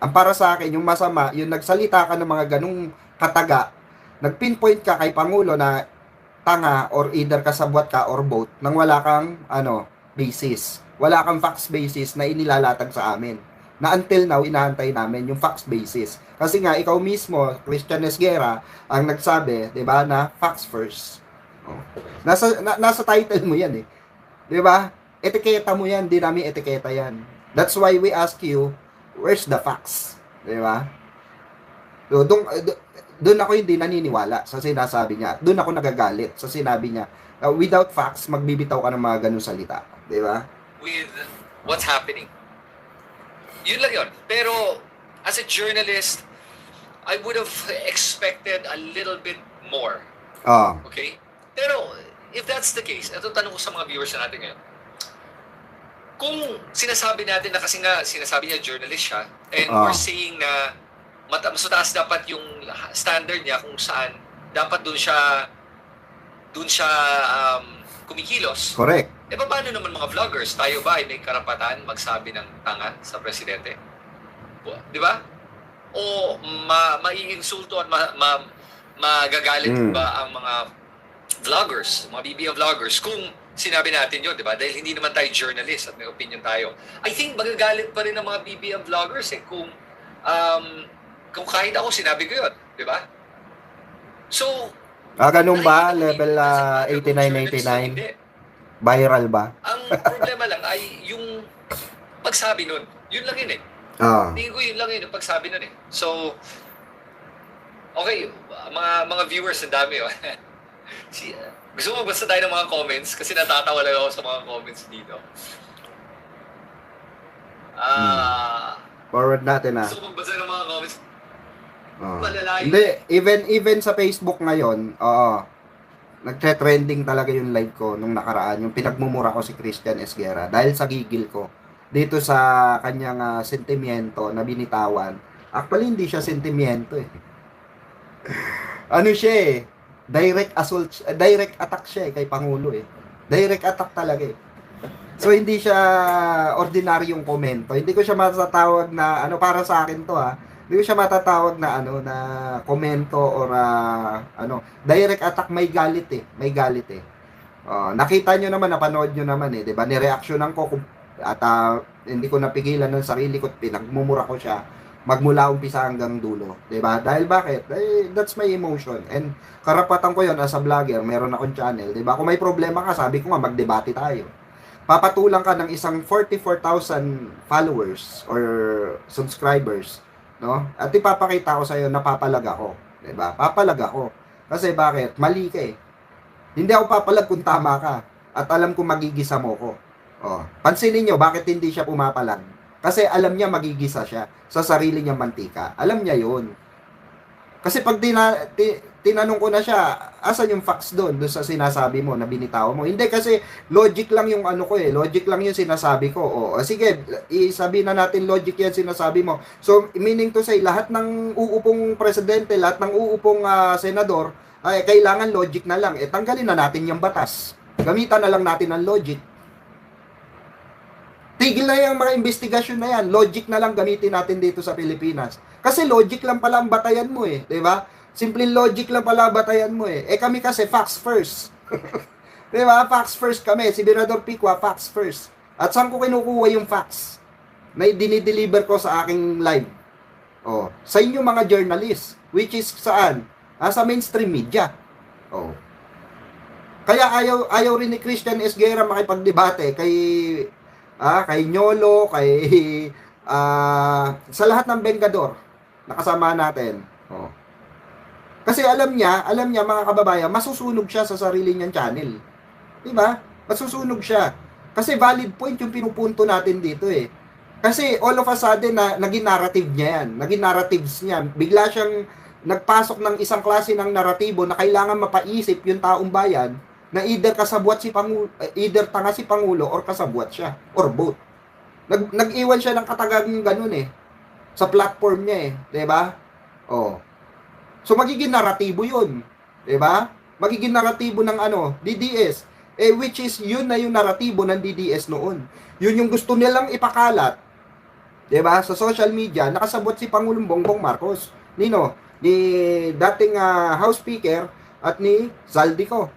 Ang para sa akin, yung masama, yung nagsalita ka ng mga ganung kataga, nag-pinpoint ka kay Pangulo na tanga or either kasabwat ka or both nang wala kang basis. Wala kang facts basis na inilalatag sa amin. Na until now, inaantay namin yung facts basis. Kasi nga, ikaw mismo, Christian Esguerra, ang nagsabi, di ba, na facts first. Oh. Nasa title mo yan eh. Di ba? Etiketa mo yan, di namin etiketa yan. That's why we ask you, where's the facts? Di ba? So, doon ako hindi naniniwala sa sinasabi niya. Doon ako nagagalit sa sinabi niya. Without facts, magbibitaw ka ng mga ganung salita. Di ba? With what's happening. Yun lang yun. Pero, as a journalist, I would have expected a little bit more. Okay? Pero, if that's the case, ito tanong ko sa mga viewers natin ngayon. Kung sinasabi natin na kasi nga, sinasabi niya journalist siya, and we're saying na mas mataas dapat yung standard niya kung saan dapat doon siya kumikilos. Correct. E paano naman mga vloggers? Tayo ba ay may karapatan magsabi ng tanga sa presidente? Di ba? O maiinsulto at magagalit ba ang mga vloggers, mga BBM vloggers kung sinabi natin yun, di ba? Dahil hindi naman tayo journalist at may opinion tayo. I think magagalit pa rin ang mga BBM vloggers kung kahit ako sinabi ko yun, di ba? So, ganun ba? Level 89-89? Viral ba? Ang problema lang ay yung pagsabi nun. Yun lang yun eh. Tingin ko yun lang yun, yung pagsabi nun eh. So, okay, mga viewers, ang dami oh. Gusto mo magbasa tayo ng mga comments? Kasi natatawa lang ako sa mga comments dito. Forward natin Gusto mo magbasa ng mga comments? Hindi, even sa Facebook ngayon, nagtre-trending talaga yung live ko nung nakaraan, yung pinagmumura ko si Christian Esguerra dahil sa gigil ko dito sa kanyang sentimiento na binitawan. Actually, hindi siya sentimiento eh. Ano siya eh, direct attack siya kay Pangulo eh. Direct attack talaga eh. So, hindi siya ordinaryong komento. Hindi ko siya matatawag na, para sa akin to hindi ko siya matatawag na na komento or direct attack. May galit eh. Nakita nyo naman, napanood nyo naman eh, 'di ba? Nireaksyonan ko at hindi ko napigilan ng sarili ko, pinagmumura ko siya magmula umpisa hanggang dulo, 'di ba? Dahil bakit? That's my emotion and karapatan ko 'yon as a vlogger. Meron akong channel, 'di ba? Kung may problema ka, sabi ko nga magdebate tayo. Papatulang ka ng isang 44,000 followers or subscribers, no? At ipapakita ko sa iyo na papalag ako, 'di ba? Papalag ako. Kasi bakit? Mali ka eh. Hindi ako papalag kung tama ka at alam ko magigisa mo ko. Pansinin niyo bakit hindi siya pumapalag? Kasi alam niya magigisa siya sa sarili niyang mantika. Alam niya 'yon. Kasi pag tinanong ko na siya, asan yung facts doon sa sinasabi mo na binitaw mo? Hindi, kasi logic lang yung ko eh. Logic lang yung sinasabi ko. Sige, isabi na natin logic yan sinasabi mo. So, meaning to say, lahat ng uupong presidente, lahat ng uupong senador, ay kailangan logic na lang. Tanggalin na natin yung batas. Gamitan na lang natin ang logic. Tigil na yung mga investigasyon na yan. Logic na lang gamitin natin dito sa Pilipinas. Kasi logic lang pala ang batayan mo eh. Diba? Simple logic lang pala batayan mo eh. Kami kasi facts first. Diba? Facts first kami. Si Birador Picua, facts first. At saan ko kinukuha yung facts? Na dinideliver ko sa aking live. Sa inyo mga journalists. Which is saan? Sa mainstream media. Kaya ayaw rin ni Christian Esguerra makipagdebate kay Nyolo, sa lahat ng Bengador na kasama natin. Kasi alam niya mga kababayan, masusunog siya sa sarili niyang channel. Diba? Masusunog siya. Kasi valid point yung pinupunto natin dito eh. Kasi all of a sudden naging narrative niya yan. Naging narratives niya. Bigla siyang nagpasok ng isang klase ng naratibo na kailangan mapaisip yung taong bayan na either kasabwat si Pangulo, either tanga si Pangulo or kasabwat siya or both. Nag-iwan siya ng katagang ganun eh sa platform niya eh, 'di ba? So magiging naratibo 'yun, 'di ba? Magiging naratibo ng DDS, which is yun na yung naratibo ng DDS noon. Yun yung gusto nilang ipakalat 'Di ba? Sa social media, nakasabot si Pangulong Bongbong Marcos. Nino? Ni dating House Speaker at ni Zaldico.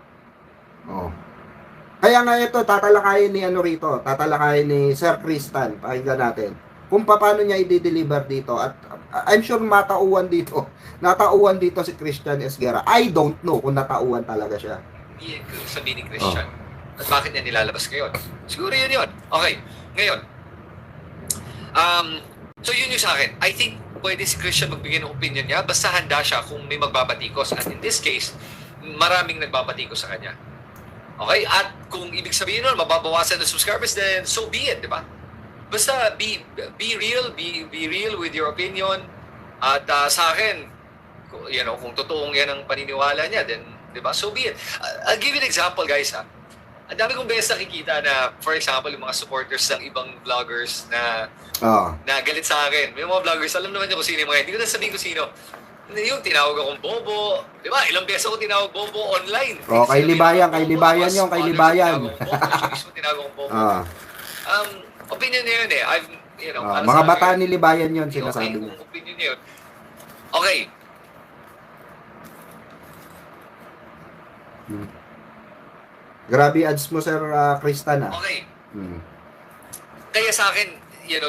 Oh. Kaya nga ito, tatalakayin ni ano rito, tatalakayin ni Sir Cristan, pakinggan natin, kung paano niya i-deliver dito. At I'm sure matauhan dito. Natauhan dito si Christian Esguerra. I don't know kung natauhan talaga siya. Hindi sabihin ni Christian. At bakit niya nilalabas ngayon? Siguro yun. Okay, ngayon. So yun yung sa akin. I think pwede si Christian magbigay ng opinion niya basta handa siya kung may magbabatikos. At in this case, maraming nagbabatikos sa kanya. Okay? At kung ibig sabihin nun, mababawasan ng subscribers, then so be it, di ba? Basta be real, be real with your opinion. At sa akin, kung totoong yan ang paniniwala niya, then, di ba? So be it. I'll give you an example, guys, ha. Ang dami kong beses nakikita na, for example, yung mga supporters ng ibang vloggers na galit sa akin. May mga vloggers, alam naman niyo kung sino yung mga, hindi ko na sabihin kung sino. Yung tinawag akong bobo. Di ba? Ilang beses ako tinawag bobo online. Kay Libayan yung, kay Libayan. Tinawag akong bobo. Opinion niya yun eh. Mga bata ni Libayan yun, sinasabi niya. Opinion niya yun. Okay. Grabe ads mo, Sir Cristan, Okay. Kaya sa akin,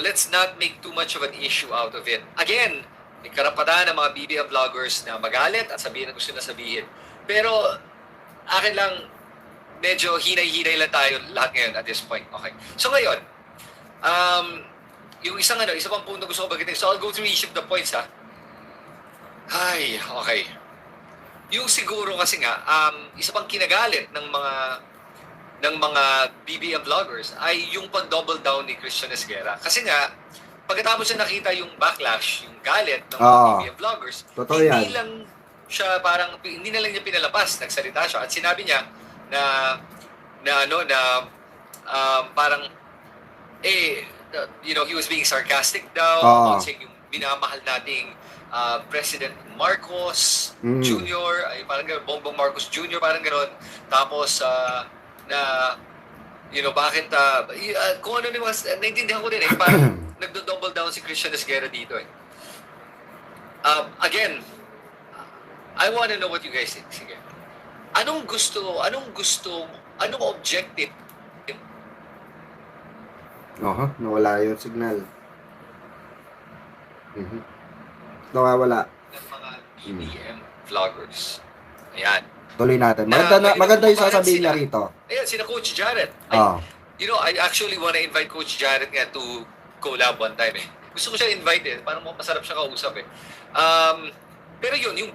let's not make too much of an issue out of it. Again, may karapatan ng mga BBM vloggers na magalit at sabihin na gusto na sabihin. Pero, akin lang, medyo hinay-hinay lang tayo lahat ngayon at this point. Okay. So ngayon, yung isa pang punto gusto ko bagitin. So I'll go through each of the points, ha. Ay, okay. Yung siguro kasi nga, isa pang kinagalit ng mga BBM vloggers ay yung pag-double down ni Christian Esguerra. Kasi nga, pagkatapos niya nakita yung backlash, yung galit ng mga BBM vloggers, hindi na lang niya pinalabas, nagsalita siya at sinabi niya parang he was being sarcastic daw about saying yung minamahal nating President Marcos Jr., ay parang gano'n, Bongbong Marcos Jr., parang gano'n. Tapos bakit kung ano naman, naintindihan ko din parang nagdo-double down si Christian Esguerra dito eh. Again, I want to know what you guys think. Sige. Anong objective? Nawala yung signal. Nawawala. Ng mga BBM vloggers. Ayan. Tuloy natin. Maganda yung sasabihin niya rito. Ayan, sina Coach Jared. I actually want to invite Coach Jared nga to collab one time eh. Gusto ko siya invite eh. Parang masarap siya kausap eh. Pero yung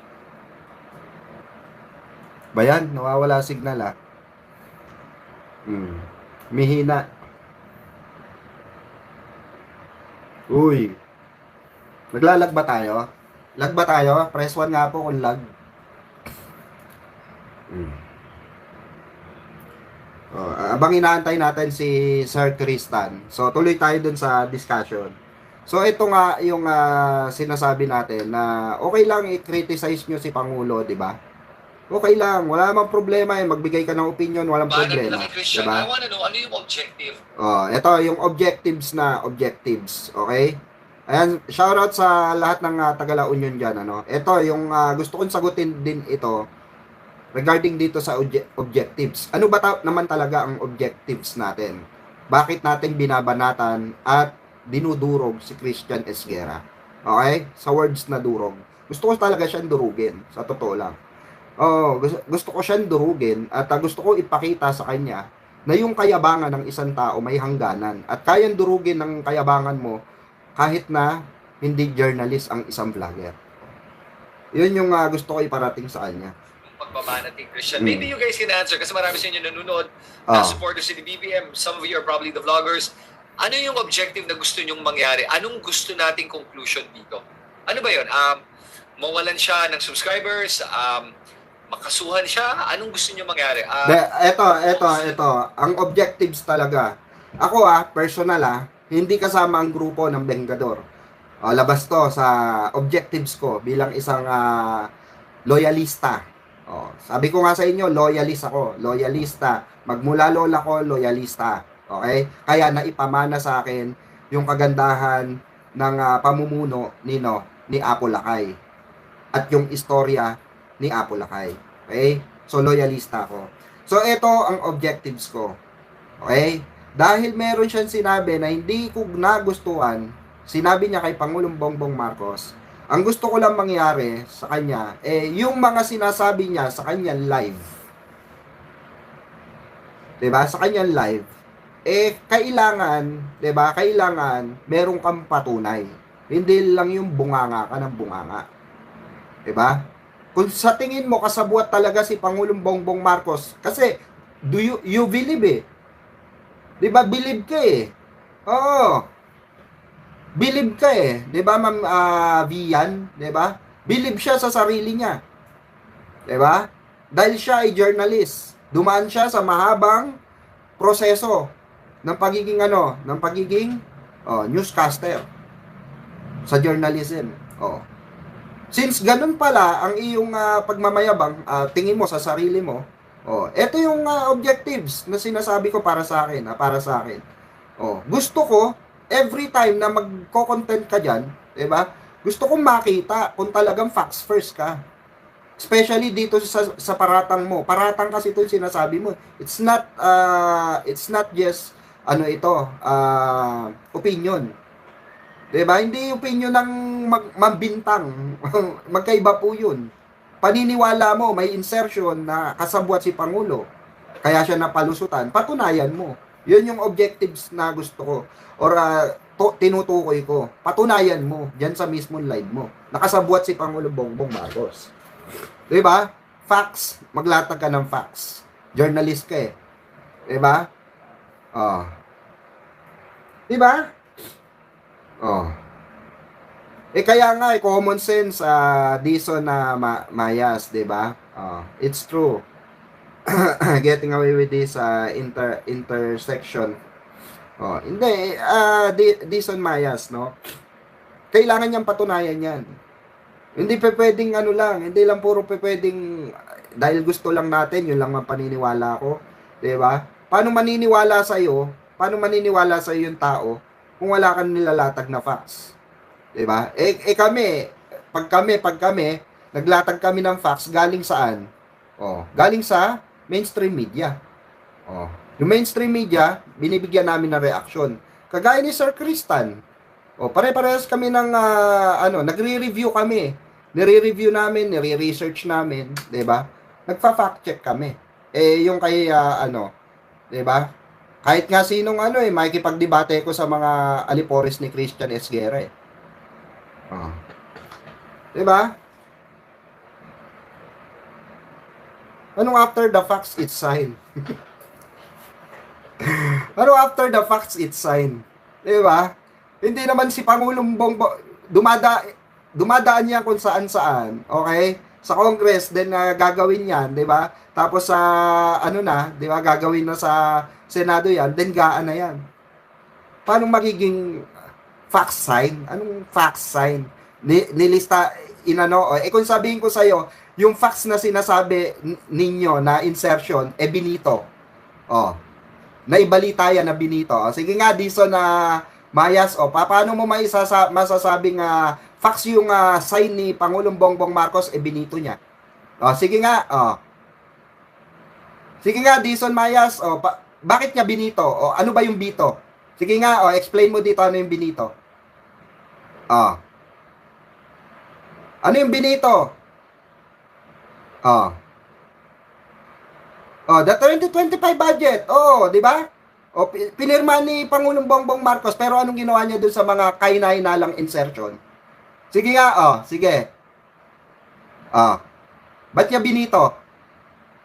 Bayan, nawawala signal Mihina. Uy. Naglalag ba tayo? Lag ba tayo? Press 1 nga po kung lag. Abang inaantay natin si Sir Cristan. So, tuloy tayo dun sa discussion. So, ito nga yung sinasabi natin na okay lang i-criticize nyo si Pangulo, di ba? Okay lang, wala namang problema eh. Magbigay ka ng opinion, walang problema. Diba? I wanna know, ano yung objective? Ito yung objectives, okay? Ayan, shoutout sa lahat ng Tagala Union dyan, Ito, yung gusto kong sagutin din ito regarding dito sa objectives. Ano ba naman talaga ang objectives natin? Bakit natin binabanatan at dinudurog si Christian Esguerra? Okay? Sa words na durog. Gusto ko talaga siyang durugin, sa totoo lang. Gusto ko siyang durugin at gusto ko ipakita sa kanya na yung kayabangan ng isang tao may hangganan at kayang durugin ng kayabangan mo kahit na hindi journalist ang isang vlogger. Yun yung gusto ko iparating sa kanya. Yung pagbabanat ni Christian. Maybe you guys can answer kasi marami sa inyo nanonood na supporters ni BBM. Some of you are probably the vloggers. Ano yung objective na gusto nyong mangyari? Anong gusto nating conclusion dito? Ano ba yun? Mawalan siya ng subscribers? Makasuhan siya? Anong gusto niyo mangyari? Ito. Ang objectives talaga. Ako personal hindi kasama ang grupo ng Bengador. Labas to sa objectives ko bilang isang loyalista. Sabi ko nga sa inyo, loyalist ako. Loyalista. Magmula lola ko, loyalista. Okay? Kaya naipamana sa akin yung kagandahan ng pamumuno ni Apo Lakay at yung istorya ni Apo Lakay. Okay? So, loyalista ako. So, ito ang objectives ko. Okay? Dahil meron siyang sinabi na hindi ko nagustuhan, sinabi niya kay Pangulong Bongbong Marcos, ang gusto ko lang mangyari sa kanya, yung mga sinasabi niya sa kanyang live. Diba? Sa kanyang live, kailangan, diba? Kailangan meron kang patunay. Hindi lang yung bunganga ka ng bunganga. Diba? Kung sa tingin mo kasabwat talaga si Pangulong Bongbong Marcos, kasi you believe eh. 'Di ba? Believe ka eh. Oo. Believe ka eh. 'Di ba, Ma'am Vian, 'di ba? Believe siya sa sarili niya. 'Di ba? Dahil siya ay journalist. Dumaan siya sa mahabang proseso ng pagiging newscaster sa journalism. Oh. Since ganun pala ang iyong pagmamayabang, tingin mo sa sarili mo, ito yung objectives na sinasabi ko para sa akin, gusto ko every time na magko-content ka diyan, 'di ba? Gusto kong makita kung talagang facts first ka. Especially dito sa paratang mo. Paratang kasi 'itong sinasabi mo. It's not just opinion. 'Di ba? Hindi opinion ng mambintang. Magkaiba po 'yun. Paniniwala mo, may insertion na kasabwat si Pangulo. Kaya siya napalusutan. Patunayan mo. 'Yun yung objectives na gusto ko or tinutukoy ko. Patunayan mo diyan sa mismong live mo. Nakasabwat si Pangulo Bongbong Marcos. 'Di ba? Facts, maglatag ka ng facts. Journalist ka eh. 'Di ba? Oh. 'Di ba? Oh. Kaya nga common sense Dison na Mayas, 'di ba? It's true. Getting away with this intersection. Hindi Dison Mayas, no? Kailangan niyang patunayan 'yan. Hindi pwedeng hindi lang puro pwedeng dahil gusto lang natin, yun lang ang paniniwala ko, 'di ba? Paano maniniwala sa iyo? Paano maniniwala sa iyo yung tao kung wala kang nilalatag na facts? 'Di ba? Pag kami naglatag kami ng facts galing saan? Galing sa mainstream media. Yung mainstream media, binibigyan namin ng reaction. Kagaya ni Sir Kristan. Pare-parehas kami ng nagre-review kami. Nire-review namin, nire-research namin, 'di ba? Nagfa-fact check kami. Yung kay 'di ba? Kahit nga sinong makikipagdebate ko sa mga alipores ni Christian Esguerra eh. 'Di ba? Anong after the facts it's sign? Ano after the facts it's sign? 'Di ba? Hindi naman si Pangulong Bongbong dumadaan niya kung saan-saan, okay? Sa Congress din gagawin 'yan, 'di ba? Tapos sa di ba, gagawin na sa Senado 'yan, then gaan na 'yan. Paano magiging fact sign? Anong fact sign? Nilista kung sabihin ko sa iyo, yung facts na sinasabi ninyo na insertion Benito. Naibalita yan na Benito. Sige nga Dison na Mayas, paano mo masasabing facts yung sign ni Pangulong Bongbong Marcos Benito niya? Sige nga, Sige nga Dison Mayas, bakit niya Benito? Ano ba yung Bito? Sige nga, explain mo dito ano yung Benito. Ano yung Benito? The 2025 budget. Di ba? Pinirma ni Pangulong Bongbong Marcos, pero anong ginawa niya dun sa mga kainay-nalang insertion? Sige nga, sige. Ba't niya Benito?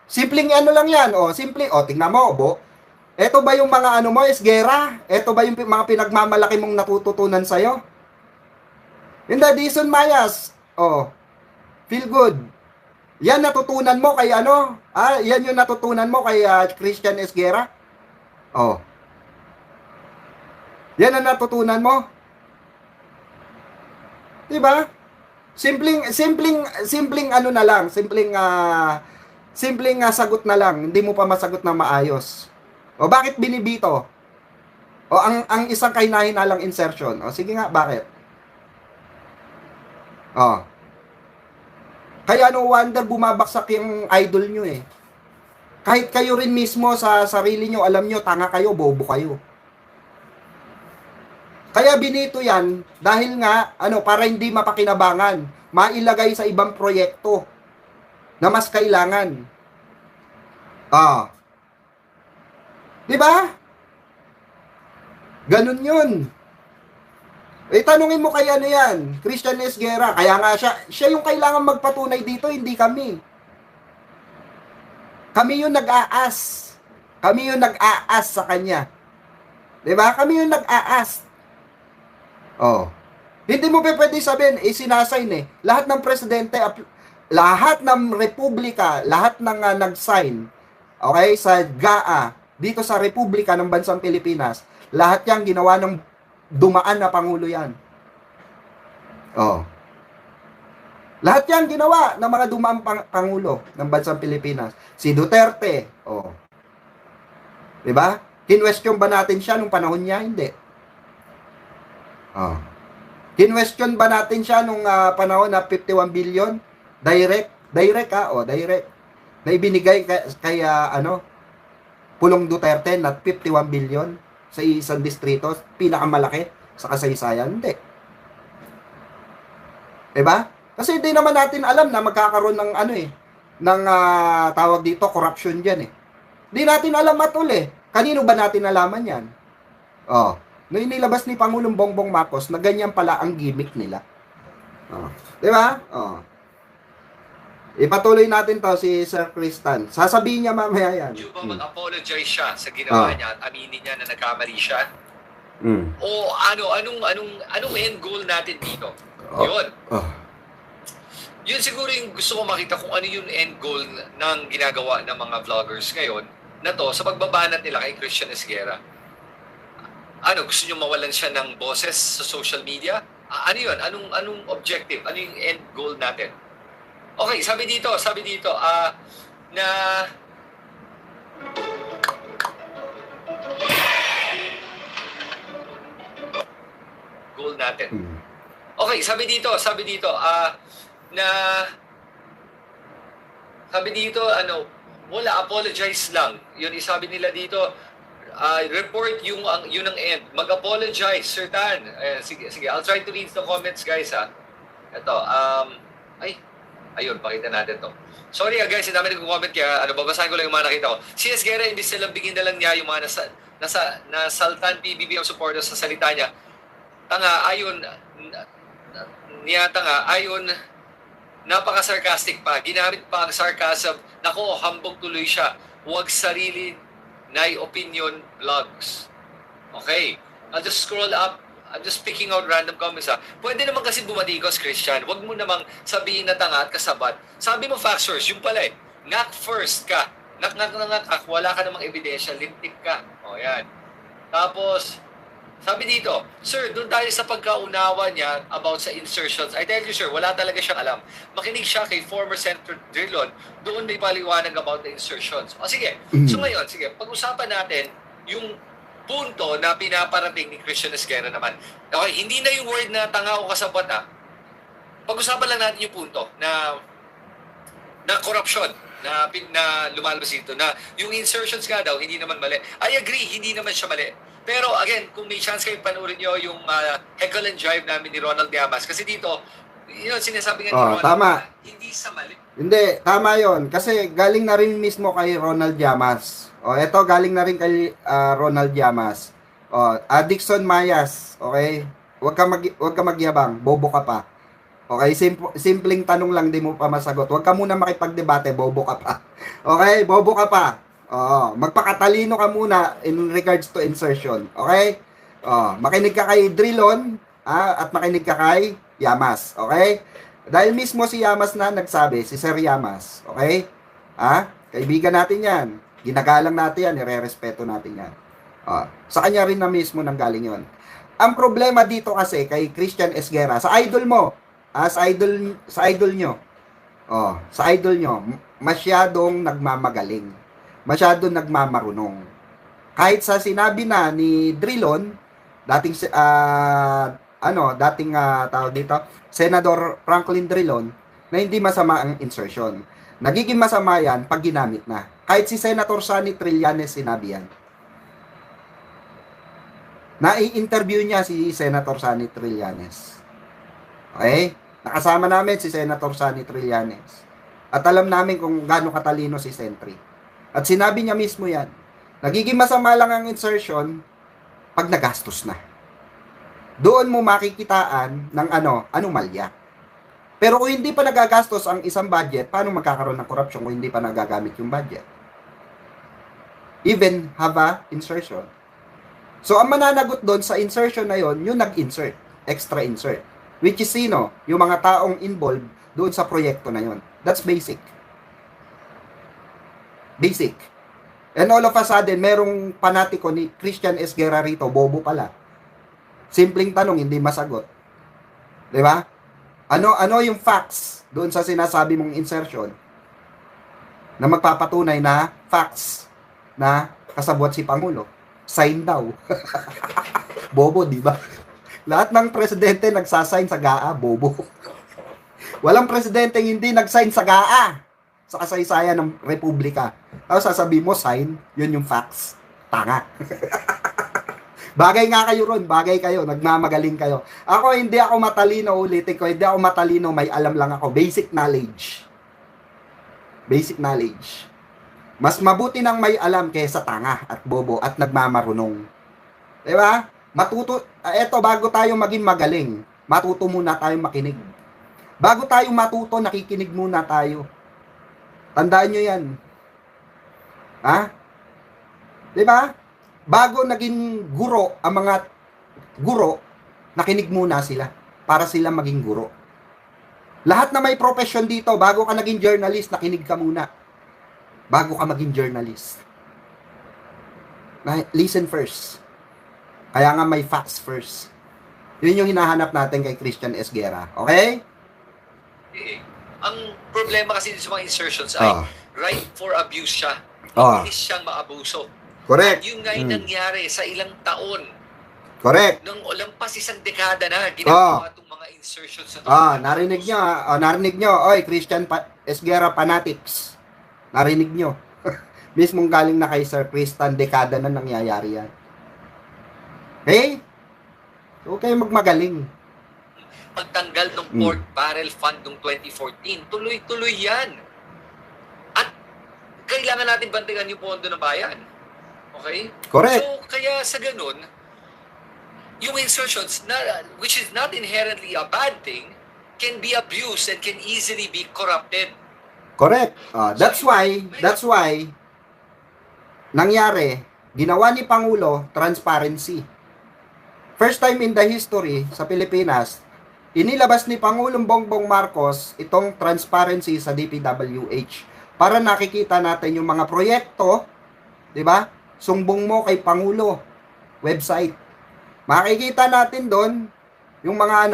Simpleng lang yan, simple, tingnan mo, eto ba yung mga mo, Esguerra? Eto ba yung mga pinagmamalaki mong natututunan sa'yo? Hindi, Dison Mayas, feel good. Yan natutunan mo kay yan yung natutunan mo kay Christian Esguerra? Yan ang natutunan mo? Diba? Simpleng na lang, simpleng sagot na lang, hindi mo pa masagot na maayos. Bakit binibito? Ang isang kahinahinalang insertion. Sige nga, bakit? Oh. Kaya no wonder bumabaksak yung idol nyo eh. Kahit kayo rin mismo sa sarili nyo, alam nyo, tanga kayo, bobo kayo. Kaya binito yan, dahil nga, para hindi mapakinabangan, mailagay sa ibang proyekto na mas kailangan. Di ba? Ganun yun. Tanungin mo kay yan, Christian Esguerra, kaya nga siya yung kailangan magpatunay dito, hindi kami. Kami yung nag-aas. Kami yung nag-aas sa kanya. 'Di ba? Kami yung nag-aas. Hindi mo pwede sabihin, sinasign eh. Lahat ng presidente, lahat ng republika, lahat ng nag-sign, okay, sa GAA, dito sa Republika ng Bansang Pilipinas, lahat yan ginawa ng dumaan na Pangulo yan. Lahat yan ginawa ng mga dumaang Pangulo ng Bansang Pilipinas. Si Duterte, diba? Kinwestiyon ba natin siya nung panahon niya? Hindi. Kinwestiyon ba natin siya nung panahon na 51 billion? Direct, direct. Na ibinigay kay Pulong Duterte na 51 billion sa isang distrito, pinakamalaki sa kasaysayan. Hindi. Diba? Kasi hindi naman natin alam na magkakaroon ng tawag dito, corruption dyan eh. Hindi natin alam at Kanino ba natin nalaman yan? Nung inilabas ni Pangulong Bongbong Marcos na ganyan pala ang gimmick nila. Di ba? Ipatuloy natin to si Sir Christian. Sasabihin niya mamaya yan. Yung ba mag-apologize siya sa ginawa niya at aminin niya na nagkamali siya? O anong end goal natin dito? Yun. Yun siguro yung gusto ko makita kung ano yung end goal ng ginagawa ng mga vloggers ngayon na to sa pagbabanat nila kay Christian Esguerra. Gusto nyo mawalan siya ng boses sa social media? Ano yun? Anong objective? Ano yung end goal natin? Okay, sabi dito, na goal natin. Okay, sabi dito, wala, apologize lang. Yun, isabi nila dito, report yun ang end. Mag-apologize, Sir Tan. Sige, I'll try to read the comments, guys, ha. Ito, ayun, pakita natin to. Sorry guys, ang dami nag-comment kaya, babasahin ko lang yung mga nakita ko. Si Esguerra, imbis na bigyan na lang niya yung mga nasaltan PBB ang supporters sa salita niya. Ayon, napaka-sarcastic pa. Ginamit pa ang sarcasm. Nako, hambog tuloy siya. Huwag sarili na opinion vlogs. Okay. I'll just scroll up. I'm just picking out random comments Pwede naman kasi bumatikos, Christian. Huwag mo namang sabihin na tanga at kasabat. Sabi mo facts first. Yung pala knock first ka. Knock, wala ka namang ebidensya. Lintik ka. Yan. Tapos, sabi dito, Sir, doon tayo sa pagkaunawa niya about sa insertions. I tell you, sir, wala talaga siyang alam. Makinig siya kay former Senator Drilon. Doon may paliwanag about the insertions. Sige. So ngayon, pag-usapan natin yung punto na pinaparating ni Christian Esguerra naman. Okay, hindi na yung word na tanga o kasabot Pag-usapan lang natin yung punto na corruption na lumalabas dito na yung insertions nga daw hindi naman mali. I agree, hindi naman siya mali. Pero again, kung may chance kayo panoorin nyo yung Heckle and Jive namin ni Ronald Llamas. Kasi dito, sinasabi nga ni Ronald, tama. Hindi sa mali. Hindi, tama yon. Kasi galing na rin mismo kay Ronald Llamas. Ito galing na rin kay Ronald Llamas. Dixon Mayas, okay? Huwag ka magyabang, bobo ka pa. Okay, simpleng tanong lang, di mo pa masagot. Huwag ka muna makipagdebate, bobo ka pa. Okay, bobo ka pa. Magpakatalino ka muna in regards to insertion. Okay? Makinig ka kay Drilon at makinig ka kay Llamas. Okay? Dahil mismo si Llamas na nagsabi, si Sir Llamas. Okay? Kaibigan natin yan. Ginagalang natin yan, nire-respeto natin yan. Sa kanya rin na mismo nanggaling yon. Ang problema dito kasi kay Christian Esguerra, sa idol mo, sa idol nyo, masyadong nagmamagaling. Masyadong nagmamarunong. Kahit sa sinabi na ni Drilon, dating dating tawag dito, Senador Franklin Drilon, na hindi masama ang insertion. Nagiging masama yan pag ginamit na. Kahit si Senator Sonny Trillanes sinabi yan. Nai-interview niya si Senator Sonny Trillanes. Okay? Nakasama namin si Senator Sonny Trillanes. At alam namin kung gaano katalino si Sentry. At sinabi niya mismo yan. Nagiging masama lang ang insertion pag nagastos na. Doon mo makikitaan ng anomalya. Pero kung hindi pa nagagastos ang isang budget, paano magkakaroon ng korupsyon kung hindi pa nagagamit yung budget? Even have a insertion. So, ang mananagot doon sa insertion na yon, yung nag-insert, extra insert. Which is sino? Yung mga taong involved doon sa proyekto na yon. That's basic. Basic. And all of a sudden, merong panatiko ni Christian S. Guerra rito, bobo pala. Simpleng tanong, hindi masagot. Di ba? Ano yung facts doon sa sinasabi mong insertion na magpapatunay na facts na kasabwat si Pangulo? Sign daw. Bobo, di ba? Lahat ng presidente nagsasign sa GAA, bobo. Walang presidente hindi nagsign sa GAA sa kasaysayan ng Republika. Tapos sasabihin mo, sign, yun yung facts. Tanga. Bagay nga kayo ron, bagay kayo, nagmamagaling kayo. Ako, hindi ako matalino, ulitin ko, hindi ako matalino, may alam lang ako. Basic knowledge. Basic knowledge. Mas mabuti nang may alam kaysa tanga at bobo at nagmamarunong. Diba? Eto, bago tayo maging magaling, matuto muna tayo makinig. Bago tayo matuto, nakikinig muna tayo. Tandaan nyo yan. Ha? Diba? Bago naging guro, ang mga guro, nakinig muna sila para sila maging guro. Lahat na may profession dito, bago ka naging journalist, nakinig ka muna. Bago ka maging journalist. Listen first. Kaya nga may facts first. Yun yung hinahanap natin kay Christian S. Guerra. Okay? Ang problema kasi sa mga insertions ay right for abuse siya. Mabilis siyang maabuso. Correct. At yun nga yung nangyari sa ilang taon. Correct. Nung lampas isang dekada na, ginagawa itong mga insertions na ito. Narinig nyo. Oy, Christian S. Guerra fanatics. Narinig nyo. Mismong galing na kay Sir Christian, dekada na nangyayari yan. Okay? Okay, magmagaling. Pagtanggal ng pork barrel fund noong 2014, tuloy-tuloy yan. At kailangan natin bantayan yung pondo ng bayan. Okay? Correct. So, kaya sa ganun, yung insertions, which is not inherently a bad thing, can be abused and can easily be corrupted. Correct. That's why, nangyari, ginawa ni Pangulo, transparency. First time in the history sa Pilipinas, inilabas ni Pangulong Bongbong Marcos itong transparency sa DPWH para nakikita natin yung mga proyekto, di ba? Sumbong mo kay Pangulo website. Makikita natin doon yung mga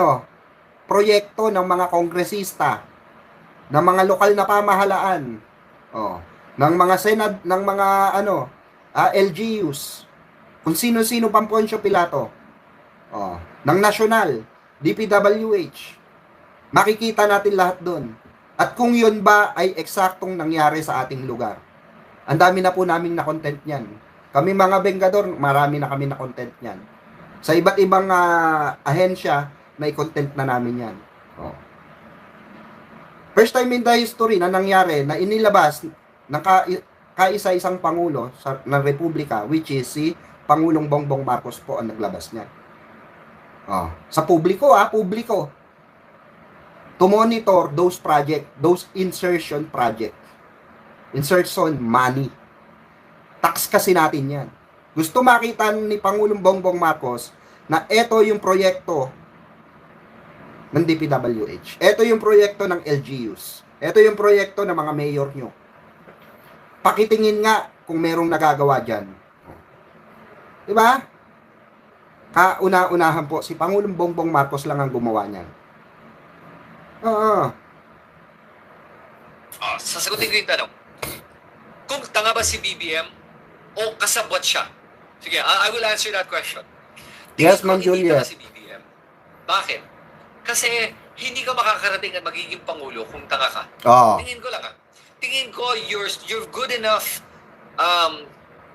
proyekto ng mga kongresista, ng mga lokal na pamahalaan, ng mga ng mga LGUs, kung sino-sino pang Poncio Pilato, ng national, DPWH. Makikita natin lahat doon. At kung yun ba ay eksaktong nangyari sa ating lugar. Ang dami na po naming na-content niyan. Kami mga Bengador, marami na kami na-content niyan. Sa iba't ibang ahensya, may content na namin yan. First time in the history na nangyari na inilabas ng kaisa-isang Pangulo ng Republika, which is si Pangulong Bongbong Marcos po ang naglabas niyan. Sa publiko, publiko. To monitor those project, those insertion project. Insertion money. Tax kasi natin yan. Gusto makita ni Pangulong Bongbong Marcos na ito yung proyekto ng DPWH. Ito yung proyekto ng LGUs. Ito yung proyekto ng mga mayor nyo. Pakitingin nga kung merong nagagawa dyan. Diba? Kauna-unahan po, si Pangulong Bongbong Marcos lang ang gumawa niyan. Sasagutin ko yung tanong. Kung tanga ba si BBM o kasabwat siya? Sige, I will answer that question. Yes, Ma'am Julia. Si BBM. Bakit? Kasi hindi ka makakarating at magiging pangulo kung tanga ka. Tingin ko lang Tingin ko you're good enough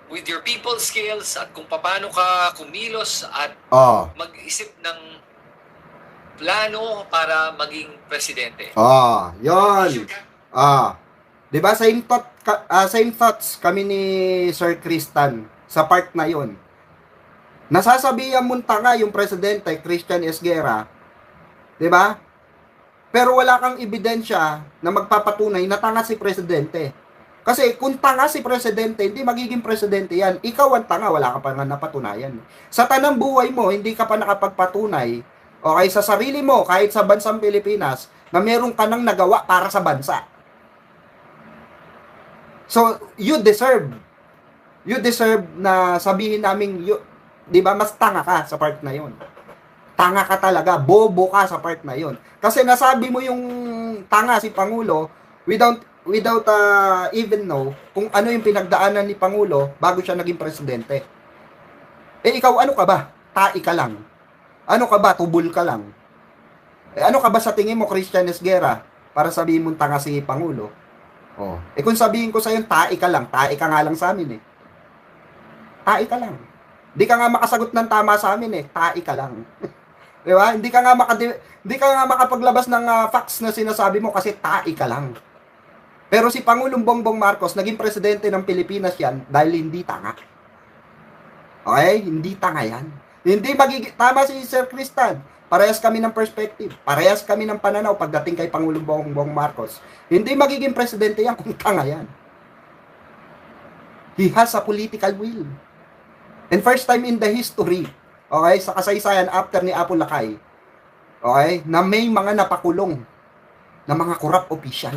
with your people skills at kung paano ka kumilos at mag-isip ng plano para maging presidente. Yun. 'Di ba same thoughts kami ni Sir Christian sa part na 'yon. Nasasabihan mong tanga yung presidente Christian Esguerra, 'di ba? Pero wala kang ebidensya na magpapatunay na tanga si presidente. Kasi kung tanga si presidente, hindi magiging presidente yan. Ikaw ang tanga, wala ka pa nga napatunayan. Sa tanang buhay mo, hindi ka pa nakapagpatunay, okay, sa sarili mo, kahit sa bansang Pilipinas, na meron ka nang nagawa para sa bansa. So, you deserve na sabihin namin, di ba, mas tanga ka sa part na yon. Tanga ka talaga, bobo ka sa part na yon. Kasi nasabi mo yung tanga si Pangulo without even know kung ano yung pinagdaanan ni Pangulo bago siya naging presidente. Ikaw, ano ka ba? Tai ka lang. Ano ka ba? Tubol ka lang. Ano ka ba sa tingin mo, Christian Esguerra, para sabihin mong tanga si Pangulo? Kung sabihin ko sa'yo, tai ka nga lang sa amin Tai ka lang. Hindi ka nga makasagot ng tama sa amin tai ka lang. Di ba? Hindi ka nga makapaglabas ng facts na sinasabi mo kasi tai ka lang. Pero si Pangulong Bongbong Marcos, naging presidente ng Pilipinas yan dahil hindi tanga. Okay? Hindi tanga yan. Hindi magiging, tama si Sir Christian, parehas kami ng perspective, parehas kami ng pananaw pagdating kay Pangulong Bongbong Marcos. Hindi magiging presidente yan kung tanga yan. He has a political will. And first time in the history, okay, sa kasaysayan after ni Apo Lakay, okay, na may mga napakulong na mga corrupt official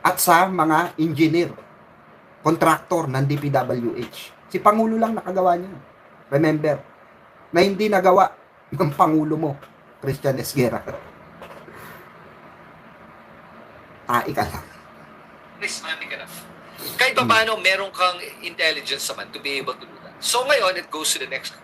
at sa mga engineer, contractor ng DPWH. Si Pangulo lang nakagawa niya. Remember, na hindi nagawa ng Pangulo mo, Christian Esguerra. Tai ka lang. Prismatic enough. Kahit pa paano, meron kang intelligence naman to be able to do that. So ngayon, it goes to the next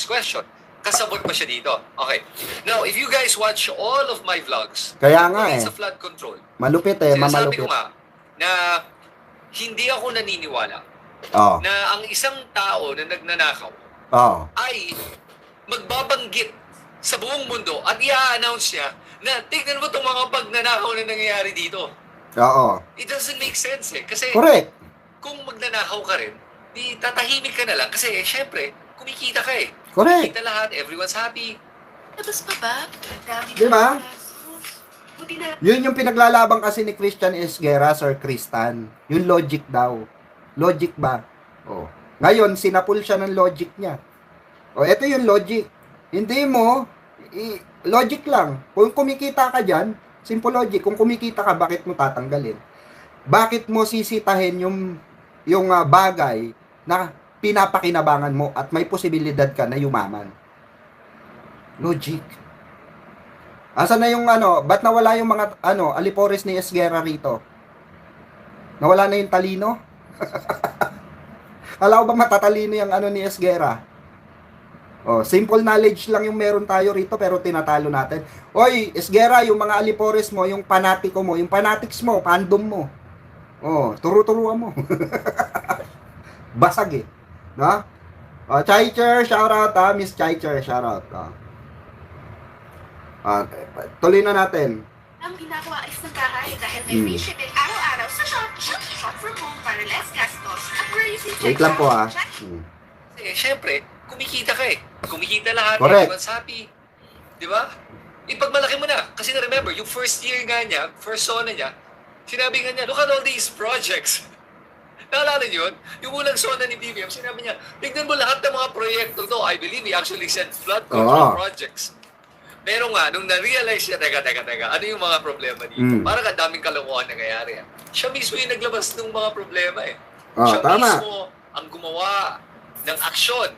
question. Kasabot pa siya dito. Okay. Now, if you guys watch all of my vlogs, kaya nga sa flood control, malupit sinasabi ko nga na hindi ako naniniwala na ang isang tao na nagnanakaw ay magbabanggit sa buong mundo at i-announce niya na tignan mo itong mga pagnanakaw na nangyayari dito. It doesn't make sense Kasi correct. Kung magnanakaw ka rin, di tatahimik ka na lang kasi syempre, kumikita ka Correct. Kumikita lahat, everyone's happy. Tapos pa ba? Di ba? Yun yung pinaglalaban kasi ni Christian Esguerra, Sir Christian. Yung logic daw. Logic ba? Ngayon, sinapul siya ng logic niya. Ito yung logic. Hindi mo, logic lang. Kung kumikita ka dyan, simple logic. Kung kumikita ka, bakit mo tatanggalin? Bakit mo sisitahin yung bagay na pinapakinabangan mo at may posibilidad ka na yumaman? Logic. Asa na yung ba't nawala yung mga alipores ni Esguerra rito? Nawala na yung talino? Alam ko ba matatalino yung ni Esguerra? Simple knowledge lang yung meron tayo rito pero tinatalo natin. Oy, Esguerra, yung mga alipores mo, yung panatiko mo, yung fanatics mo, fandom mo. Turu-turuan mo. Basag no? Chaicher, shoutout Miss Chaicher, shoutout. Tuloy na natin. Ang ginagawa ay sa bahay dahil may free shipping araw-araw sa shop from home para less gastos at we're using wait lang po syempre, kumikita ka kumikita lahat, correct. Everyone's happy. Di ba? Ipagmalaki mo na. Kasi remember, yung first year nga niya, first zona niya, sinabi nga niya, look at all these projects. Naalala niyo yun? Yung unang zona ni BBM, sinabi niya, tignan mo lahat ng mga proyekto to. I believe he actually said flood control projects. Pero nga, nung na-realize niya, teka, ano yung mga problema dito? Parang ang daming kalokohan nangyayari. Siya mismo yung naglabas ng mga problema siya mismo ang gumawa ng aksyon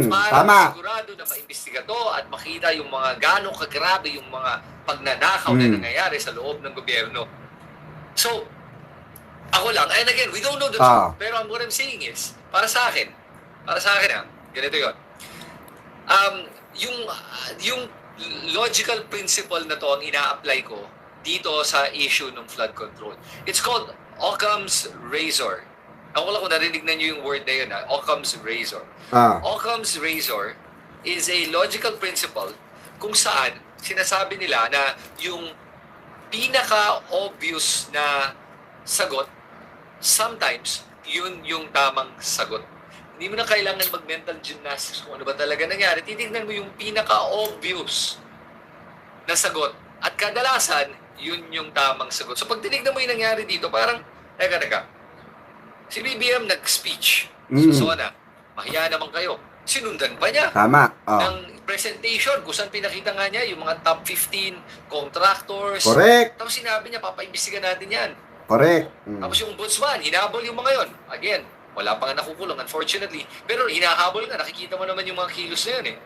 para sigurado na maimbestiga to at makita yung mga gano'ng kagrabe yung mga pagnanakaw na nangyayari sa loob ng gobyerno. So, ako lang, and again, we don't know the truth, pero what I'm saying is, para sa akin ganito yun. Yung logical principle na to ang ina-apply ko dito sa issue ng flood control. It's called Occam's razor. Ako lang kung narinig na nyo yung word na yun, Occam's razor. Occam's razor is a logical principle kung saan sinasabi nila na yung pinaka-obvious na sagot, sometimes, yun yung tamang sagot. Hindi mo na kailangan mag-mental gymnastics kung ano ba talaga nangyari. Titignan mo yung pinaka-obvious na sagot. At kadalasan, yun yung tamang sagot. So pag tinignan mo yung nangyari dito, parang, teka. Si BBM nag-speech. So na, mahiya naman kayo. Sinundan pa niya. Tama. Ng presentation, kung saan pinakita nga niya yung mga top 15 contractors. Correct. Tapos sinabi niya, papaimbestigan natin yan. Correct. Tapos yung ombudsman, hinabol yung mga yon. Again, wala pa nga nakukulong, unfortunately. Pero hinahabol nga, nakikita mo naman yung mga kilos na yun eh.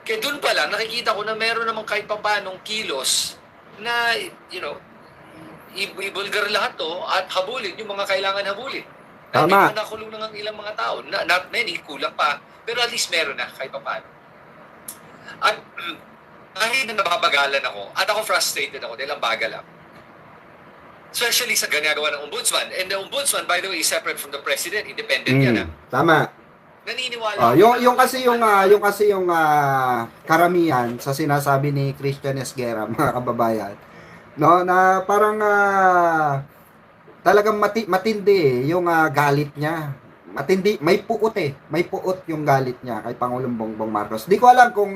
Kaya dun pa lang, nakikita ko na meron namang kahit pa paanong kilos na, ibulgar lahat to at habulin yung mga kailangan habulin. Tama. Nakulong na ng ilang mga tao. Not many, kulang pa. Pero at least meron na kahit pa paano. At kahit na nababagalan ako, at ako frustrated ako dahil ang bagal ako. Especially sa ginagawa ng ombudsman. And the ombudsman, by the way, is separate from the president. Independent yan. Tama. Naniniwala. Yung kasi yung karamihan sa sinasabi ni Christian Esguerra, mga kababayan, no, na parang talagang matindi yung galit niya. Matindi, may puot yung galit niya kay Pangulong Bongbong Marcos. Di ko alam kung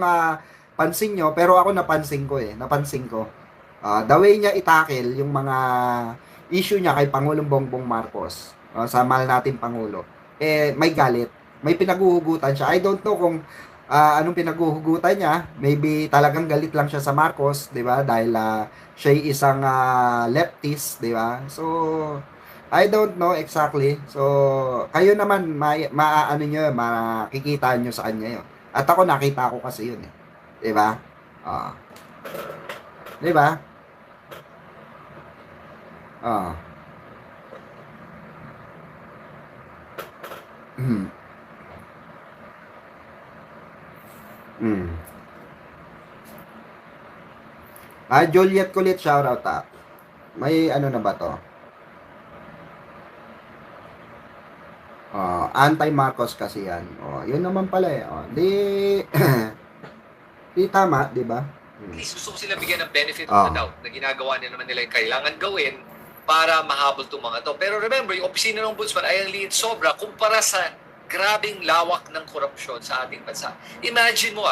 pansin nyo, pero ako napansin ko. The way niya itakil yung mga issue niya kay Pangulong Bongbong Marcos, sa mahal nating Pangulo, may galit, may pinaguhugutan siya. I don't know kung anong pinaguhugutan niya. Maybe talagang galit lang siya sa Marcos, di ba? Dahil siya isang leftist, di ba? So, I don't know exactly. So, kayo naman, makikita nyo sa kanya yun. At ako, nakita ko kasi yun eh. Di ba? Di ba? Juliet Kulit, shoutout May ano na ba to? Anti-Marcos kasi yan. Yun naman pala eh. Di tama, di ba? At least gusto ko sila bigyan ng benefit of the doubt na ginagawa nila naman nila yung kailangan gawin para mahabol itong mga to. Pero remember, yung opisina ng ombudsman ay ang liit sobra kumpara sa grabing lawak ng korupsyon sa ating bansa. Imagine mo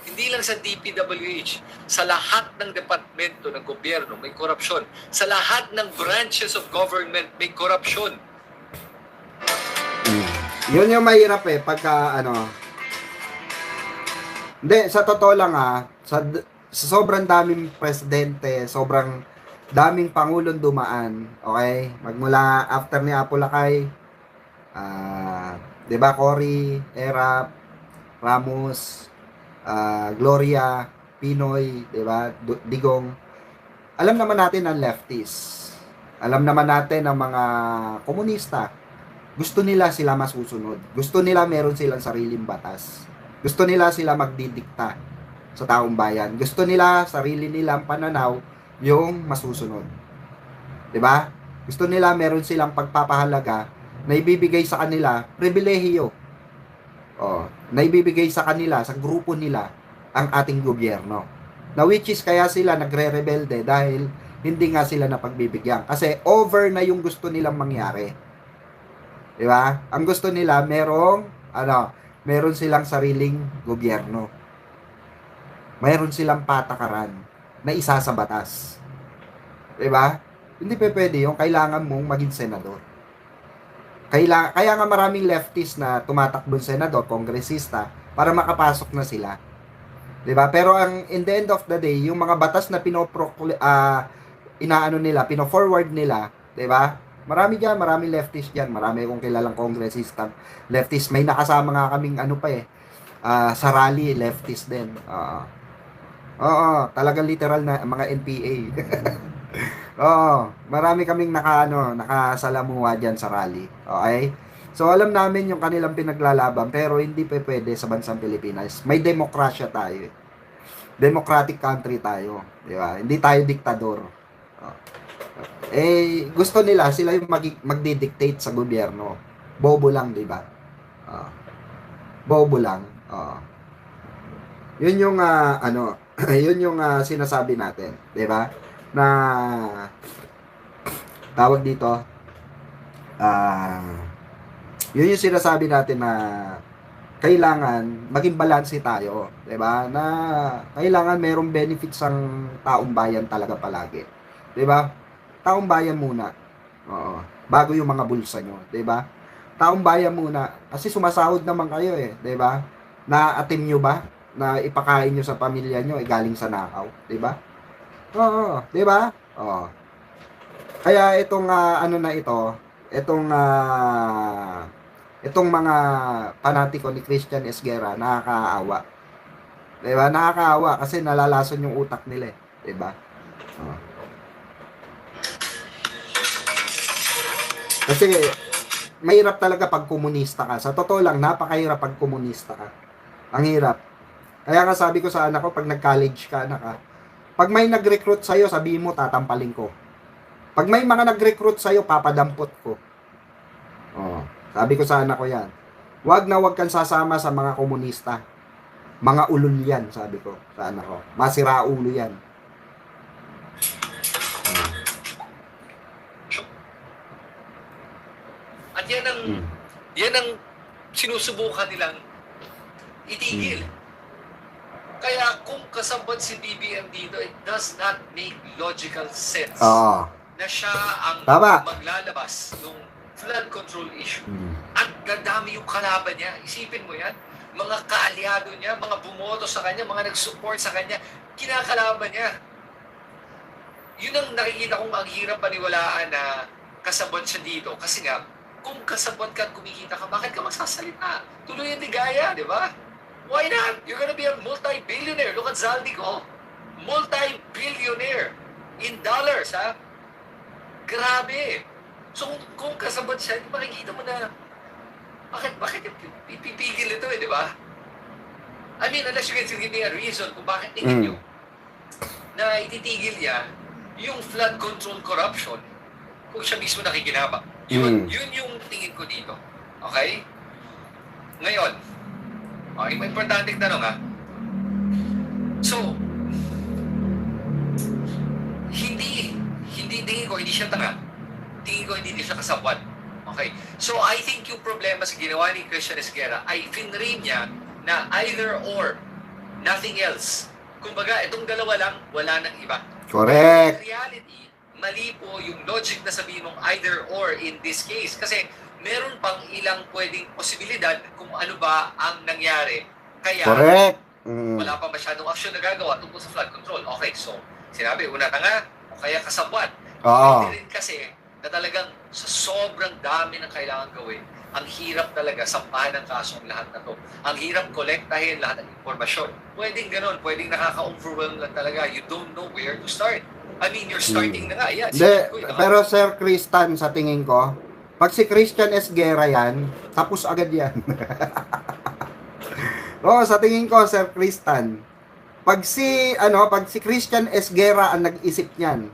hindi lang sa DPWH, sa lahat ng departamento ng gobyerno may korupsyon. Sa lahat ng branches of government may korupsyon. Yun yung mahirap pagka Hindi, sa totoo lang sa sobrang daming presidente, sobrang daming pangulong dumaan, okay? Magmula after ni Apo Lakay, 'di ba, Cory, Erap, Ramos, Gloria, Pinoy, 'di ba, Digong. Alam naman natin ang leftists. Alam naman natin ang mga komunista. Gusto nila sila masusunod. Gusto nila meron silang sariling batas. Gusto nila sila magdidikta sa taong bayan. Gusto nila sarili nilang pananaw yung masusunod. 'Di ba? Gusto nila meron silang pagpapahalaga na ibibigay sa kanila pribilehiyo. Na ibibigay sa kanila, sa grupo nila ang ating gobyerno. Na which is kaya sila nagre-rebelde dahil hindi nga sila napagbibigyan. Kasi over na yung gusto nilang mangyari. 'Di ba? Ang gusto nila meron silang sariling gobyerno. Mayroon silang patakaran na isa sa batas. 'Di ba? Hindi pwede yung kailangan mong maging senador. Kaya nga maraming leftist na tumatakbo sa senador, kongresista, para makapasok na sila. 'Di ba? Pero in the end of the day, yung mga batas na pino-forward nila, 'di ba? Maraming leftist diyan, marami akong kilalang kongresista leftist. May nakasama nga kaming sa rally, leftist din. Talagang literal na mga NPA. Marami kaming nakasalamuha diyan sa rally. Okay? So alam namin yung kanilang pinaglalaban, pero hindi pwede sa bansang Pilipinas. May demokrasya tayo. Democratic country tayo, di ba? Hindi tayo diktador. Oh. Gusto nila sila yung magdi-dictate sa gobyerno. Bobo lang, di ba? Bobo lang. Yun yung yun yung sinasabi natin, 'di ba? Na tawag dito yun yung sinasabi natin na kailangan maging balanse tayo, 'di ba? Na kailangan merong benefits ang taong bayan talaga palagi. 'Di ba? Taong bayan muna. Oo. Bago yung mga bulsa nyo, 'di ba? Taong bayan muna kasi sumasahod naman kayo 'di ba? Na-atim nyo ba na ipakain nyo sa pamilya nyo galing sa nakaw, 'di ba? Oo, 'di ba? Oo. Kaya itong itong mga panatiko ni Christian Esguerra nakakaawa. 'Di ba? Nakakaawa kasi nalalason yung utak nila, 'di ba? Kasi mahirap talaga pag komunista ka. Sa totoo lang, napakahirap pag komunista ka. Ang hirap. Kaya nga sabi ko sa anak ko, pag nag-college ka, pag may nag-recruit sa'yo, sabihin mo, tatampalin ko. Pag may mga nag-recruit sa'yo, papadampot ko. Sabi ko sa anak ko yan. Huwag na huwag kang sasama sa mga komunista. Mga ulol yan, sabi ko sa anak ko. Masira ulo yan. At yan ang sinusubukan nilang itigil. Kaya kung kasabot si BBM dito, it does not make logical sense na siya ang maglalabas ng flood control issue. At gadami yung kalaban niya. Isipin mo yan. Mga kaalyado niya, mga bumoto sa kanya, mga nag-support sa kanya, kinakalaban niya. Yun ang nakikita kong ang hirap paniwalaan na kasabot siya dito. Kasi nga, kung kasabot ka at kumikita ka, bakit ka magsasalita? Tuloy yung ligaya, di ba? Why not? You're gonna be a multi-billionaire. Look at Zaldico. Multi-billionaire. In dollars, ha? Grabe. So, kung kasabot siya, makikita mo na, bakit ipipigil ito di ba? I mean, unless you can give me a reason kung bakit tingin nyo na ititigil niya yung flood control corruption kung siya mismo nakikinabang. Yun yung tingin ko dito. Okay? Ngayon, may importanteng tanong ha. So, hindi tingin ko, hindi siya tanga. Tingin ko, hindi siya kasabwat. Okay? So, I think yung problema sa ginawa ni Christian Esguerra ay finrame niya na either or, nothing else. Kumbaga, itong dalawa lang, wala nang iba. Correct. In reality, mali po yung logic na sabihin mong either or in this case. Kasi meron pang ilang pwedeng posibilidad kung ano ba ang nangyari. Kaya, correct. Wala pa masyadong action na gagawa tungkol sa flood control. Okay, so, sinabi, una tanga, o kaya kasabwat. Hindi rin kasi na talagang sa sobrang dami ng kailangan gawin, ang hirap talaga sampahan ng kasong lahat na to. Ang hirap kolektahin lahat ng impormasyon. Pwedeng ganun, pwedeng nakaka-overwhelm lang talaga. You don't know where to start. I mean, you're starting na nga. Yeah, pero Sir Christian, sa tingin ko, pag si Christian Esguerra yan, tapos agad yan. Sa tingin ko, Sir Christian, pag si Christian Esguerra ang nag-isip niyan,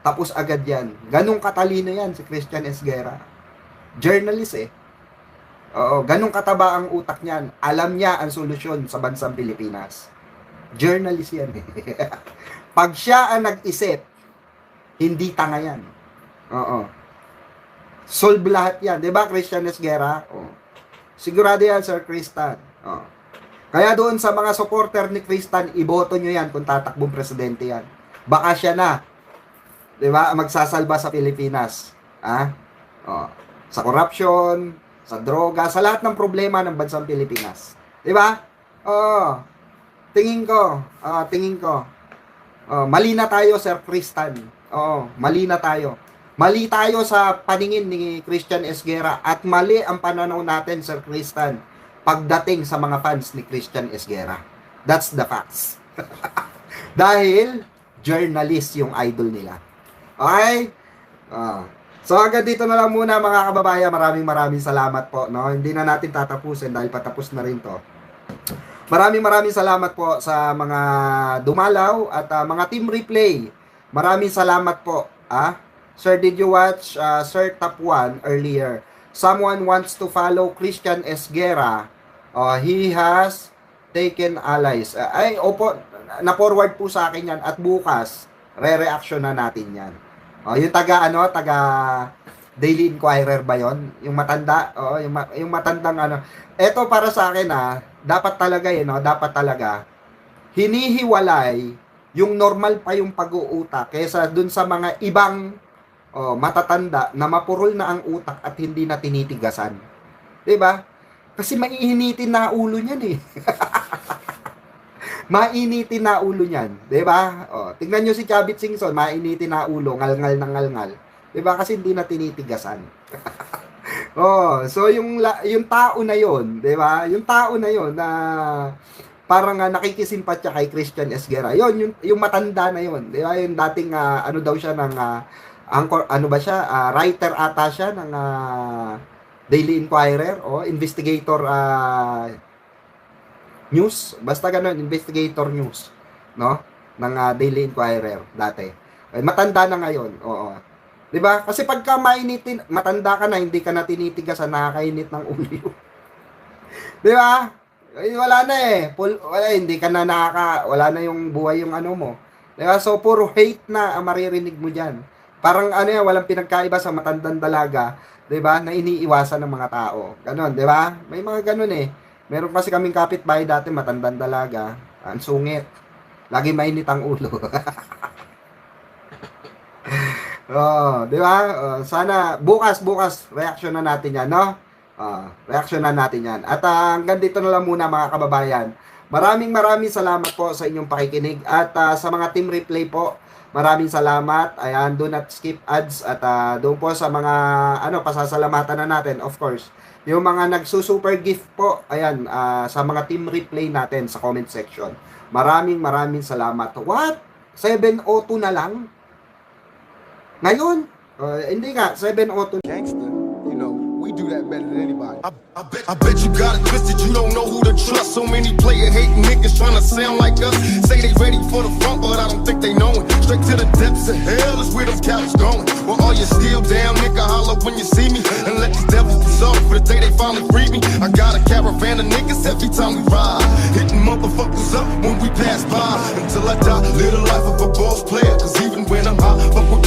tapos agad yan. Ganong katalino yan si Christian Esguerra. Journalist ganong kataba ang utak niyan. Alam niya ang solusyon sa bansang Pilipinas. Journalist yan Pag siya ang nag-isip, hindi tanga yan. Solve lahat yan. Diba, Christian Esguerra? Sigurado yan, Sir Christian. Kaya doon sa mga supporter ni Christian, iboto nyo yan kung tatakbong presidente yan. Baka siya na. Diba? Magsasalba sa Pilipinas. Sa corruption, sa droga, sa lahat ng problema ng bansang Pilipinas. Diba? Tingin ko. Mali na tayo, Sir Christian. Mali na tayo. Mali tayo sa paningin ni Christian Esguerra at mali ang pananaw natin, Sir Christian, pagdating sa mga fans ni Christian Esguerra. That's the facts. Dahil journalist yung idol nila. Okay? So hanggang dito na lang muna mga kababayan. Maraming salamat po. No? Hindi na natin tatapusin dahil patapos na rin to. Maraming salamat po sa mga dumalaw at mga team replay. Maraming salamat po. Sir, did you watch Sir Top 1 earlier? Someone wants to follow Christian Esguera. He has taken allies. Opo, na-forward po sa akin yan at bukas, re-reaction na natin yan. Yung taga Daily Inquirer ba yon? Yung matanda? Yung matandang Ito para sa akin dapat talaga dapat talaga hinihiwalay yung normal pa yung pag-uutak kaysa dun sa mga ibang matatanda na mapurol na ang utak at hindi na tinitigasan. 'Di ba? Kasi maiinitin na ulo niyan eh. Mainitin na ulo niyan, 'di ba? Tingnan niyo si Chavit Singson, mainitin na ulo, ngalngal ng ngalngal. 'Di ba? Kasi hindi na tinitigasan. So yung tao na 'yon, 'di ba? Yung tao na 'yon na parang nakikisimpatya kay Christian Esguera. 'Yon, yung matanda na 'yon, 'di ba? Yung dating daw siya ng anchor, writer ata siya ng Daily Inquirer investigator news, basta gano'n, investigator news, no? Ng Daily Inquirer dati. Matanda na ngayon. 'Di ba? Kasi pagka matanda ka na, hindi ka na tinitigasan, nakakainit ng ulo. 'Di ba? Wala na hindi ka na wala na yung buhay yung mo. 'Di ba? So puro hate na ang maririnig mo diyan. Parang walang pinagkaiba sa matandang dalaga, 'di ba? Na iniiwasan ng mga tao. Ganon, 'di ba? May mga ganon Meron kasi kaming kapitbahay dati, matandang dalaga, ang sungit. Lagi mainit ang ulo. 'Di ba? Sana bukas reaction na natin 'yan, no? Reaction na natin 'yan. At hanggang dito na lang muna mga kababayan. Maraming salamat po sa inyong pakikinig at sa mga team replay po. Maraming salamat. Ayan, do not skip ads at doon po sa mga pasasalamatan na natin, of course. Yung mga nagsusuper gift po, ayan, sa mga team replay natin sa comment section. Maraming salamat. What? 702 na lang? Ngayon? Hindi nga, 702. Gangster, you know, we do that better than anybody. I bet you got it twisted, you don't know who to trust. So many player hating niggas trying to sound like us. Say they ready for the front, but I don't think they know it. Straight to the depths of hell is where them cowards going. Well, all you still down, nigga, holler when you see me. And let these devils be sorry for the day they finally free me. I got a caravan of niggas every time we ride. Hitting motherfuckers up when we pass by. Until I die, live the life of a boss player. Cause even when I'm high, fuck with